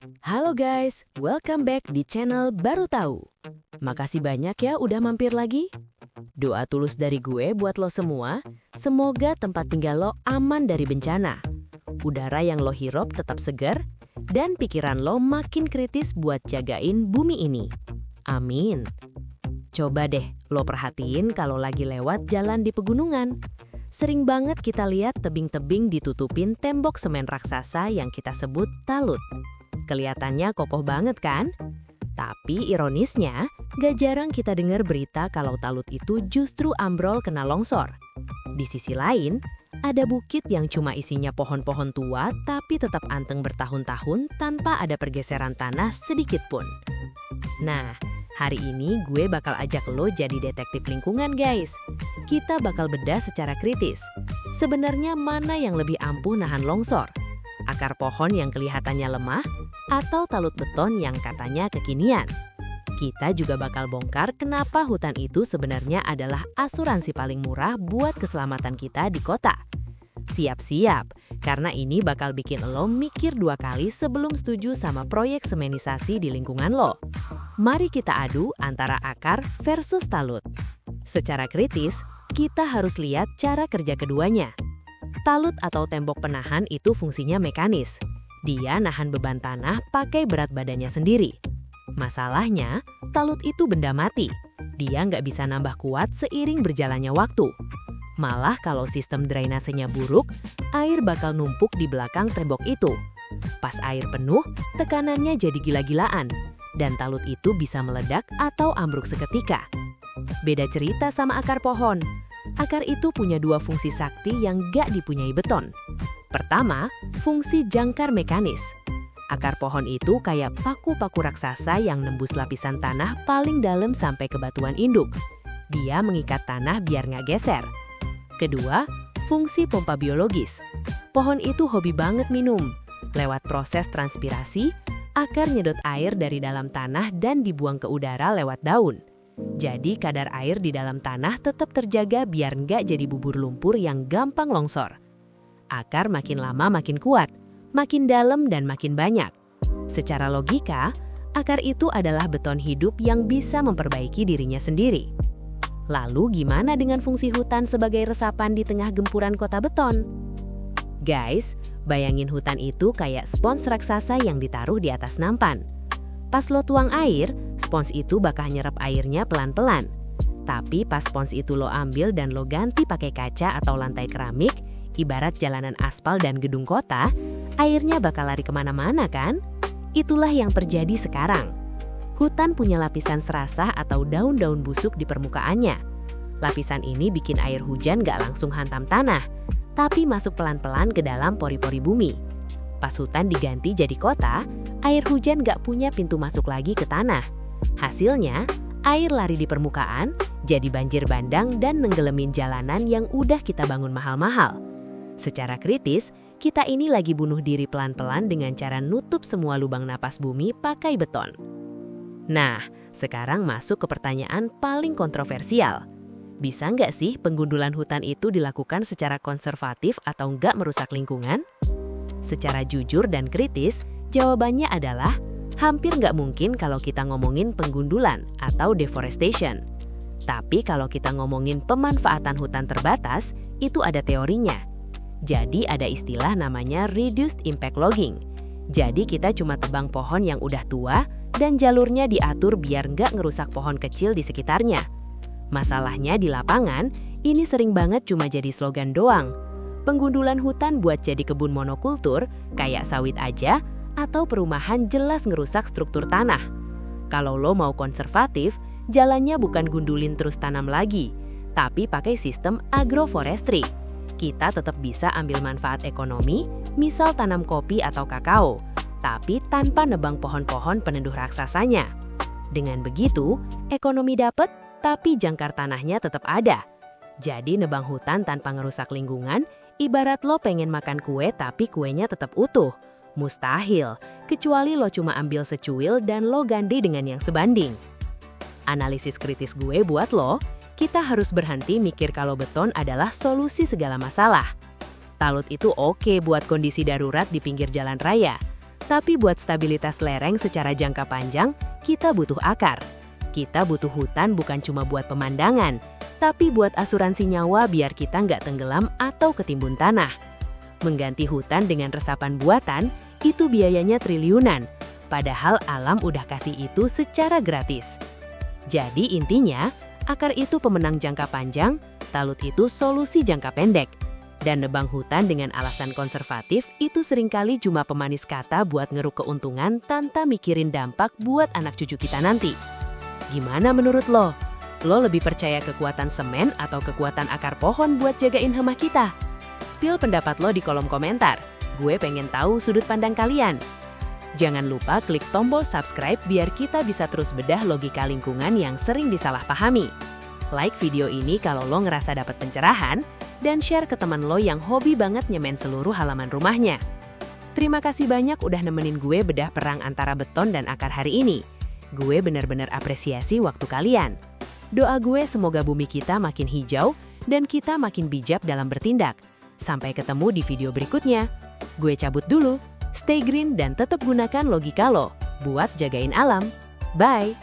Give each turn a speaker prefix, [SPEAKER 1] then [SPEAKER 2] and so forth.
[SPEAKER 1] Halo guys, welcome back di channel Baru Tahu. Makasih banyak ya udah mampir lagi. Doa tulus dari gue buat lo semua, semoga tempat tinggal lo aman dari bencana. Udara yang lo hirup tetap segar, dan pikiran lo makin kritis buat jagain bumi ini. Amin. Coba deh lo perhatiin kalau lagi lewat jalan di pegunungan. Sering banget kita lihat tebing-tebing ditutupin tembok semen raksasa yang kita sebut talut. Kelihatannya kokoh banget kan? Tapi ironisnya, gak jarang kita dengar berita kalau talut itu justru ambrol kena longsor. Di sisi lain, ada bukit yang cuma isinya pohon-pohon tua tapi tetap anteng bertahun-tahun tanpa ada pergeseran tanah sedikit pun. Nah, hari ini gue bakal ajak lo jadi detektif lingkungan guys. Kita bakal bedah secara kritis. Sebenarnya mana yang lebih ampuh nahan longsor? Akar pohon yang kelihatannya lemah, atau talut beton yang katanya kekinian? Kita juga bakal bongkar kenapa hutan itu sebenarnya adalah asuransi paling murah buat keselamatan kita di kota. Siap-siap, karena ini bakal bikin lo mikir dua kali sebelum setuju sama proyek semenisasi di lingkungan lo. Mari kita adu antara akar versus talut. Secara kritis, kita harus lihat cara kerja keduanya. Talut atau tembok penahan itu fungsinya mekanis. Dia nahan beban tanah pakai berat badannya sendiri. Masalahnya, talut itu benda mati. Dia nggak bisa nambah kuat seiring berjalannya waktu. Malah kalau sistem drainasenya buruk, air bakal numpuk di belakang tembok itu. Pas air penuh, tekanannya jadi gila-gilaan, dan talut itu bisa meledak atau ambruk seketika. Beda cerita sama akar pohon. Akar itu punya dua fungsi sakti yang gak dipunyai beton. Pertama, fungsi jangkar mekanis. Akar pohon itu kayak paku-paku raksasa yang nembus lapisan tanah paling dalam sampai ke batuan induk. Dia mengikat tanah biar nggak geser. Kedua, fungsi pompa biologis. Pohon itu hobi banget minum. Lewat proses transpirasi, akar nyedot air dari dalam tanah dan dibuang ke udara lewat daun. Jadi kadar air di dalam tanah tetap terjaga biar nggak jadi bubur lumpur yang gampang longsor. Akar makin lama makin kuat, makin dalam dan makin banyak. Secara logika, akar itu adalah beton hidup yang bisa memperbaiki dirinya sendiri. Lalu gimana dengan fungsi hutan sebagai resapan di tengah gempuran kota beton? Guys, bayangin hutan itu kayak spons raksasa yang ditaruh di atas nampan. Pas lo tuang air, spons itu bakal nyerap airnya pelan-pelan. Tapi pas spons itu lo ambil dan lo ganti pakai kaca atau lantai keramik, ibarat jalanan aspal dan gedung kota, airnya bakal lari kemana-mana kan? Itulah yang terjadi sekarang. Hutan punya lapisan serasah atau daun-daun busuk di permukaannya. Lapisan ini bikin air hujan gak langsung hantam tanah, tapi masuk pelan-pelan ke dalam pori-pori bumi. Pas hutan diganti jadi kota, air hujan gak punya pintu masuk lagi ke tanah. Hasilnya, air lari di permukaan, jadi banjir bandang dan nenggelemin jalanan yang udah kita bangun mahal-mahal. Secara kritis, kita ini lagi bunuh diri pelan-pelan dengan cara nutup semua lubang napas bumi pakai beton. Nah, sekarang masuk ke pertanyaan paling kontroversial. Bisa nggak sih penggundulan hutan itu dilakukan secara konservatif atau nggak merusak lingkungan? Secara jujur dan kritis, jawabannya adalah hampir nggak mungkin kalau kita ngomongin penggundulan atau deforestation. Tapi kalau kita ngomongin pemanfaatan hutan terbatas, itu ada teorinya. Jadi ada istilah namanya reduced impact logging. Jadi kita cuma tebang pohon yang udah tua dan jalurnya diatur biar nggak ngerusak pohon kecil di sekitarnya. Masalahnya di lapangan, ini sering banget cuma jadi slogan doang. Penggundulan hutan buat jadi kebun monokultur, kayak sawit aja, atau perumahan jelas ngerusak struktur tanah. Kalau lo mau konservatif, jalannya bukan gundulin terus tanam lagi, tapi pakai sistem agroforestry. Kita tetap bisa ambil manfaat ekonomi, misal tanam kopi atau kakao, tapi tanpa nebang pohon-pohon peneduh raksasanya. Dengan begitu, ekonomi dapat, tapi jangkar tanahnya tetap ada. Jadi nebang hutan tanpa ngerusak lingkungan, ibarat lo pengen makan kue tapi kuenya tetap utuh. Mustahil, kecuali lo cuma ambil secuil dan lo ganti dengan yang sebanding. Analisis kritis gue buat lo, kita harus berhenti mikir kalau beton adalah solusi segala masalah. Talut itu oke buat kondisi darurat di pinggir jalan raya. Tapi buat stabilitas lereng secara jangka panjang, kita butuh akar. Kita butuh hutan bukan cuma buat pemandangan, tapi buat asuransi nyawa biar kita nggak tenggelam atau ketimbun tanah. Mengganti hutan dengan resapan buatan, itu biayanya triliunan. Padahal alam udah kasih itu secara gratis. Jadi intinya, akar itu pemenang jangka panjang, talut itu solusi jangka pendek. Dan nebang hutan dengan alasan konservatif itu seringkali cuma pemanis kata buat ngeruk keuntungan tanpa mikirin dampak buat anak cucu kita nanti. Gimana menurut lo? Lo lebih percaya kekuatan semen atau kekuatan akar pohon buat jagain hama kita? Spill pendapat lo di kolom komentar. Gue pengen tahu sudut pandang kalian. Jangan lupa klik tombol subscribe biar kita bisa terus bedah logika lingkungan yang sering disalahpahami. Like video ini kalau lo ngerasa dapat pencerahan, dan share ke teman lo yang hobi banget nyemen seluruh halaman rumahnya. Terima kasih banyak udah nemenin gue bedah perang antara beton dan akar hari ini. Gue benar-benar apresiasi waktu kalian. Doa gue semoga bumi kita makin hijau dan kita makin bijak dalam bertindak. Sampai ketemu di video berikutnya. Gue cabut dulu. Stay green dan tetap gunakan logika lo buat jagain alam. Bye!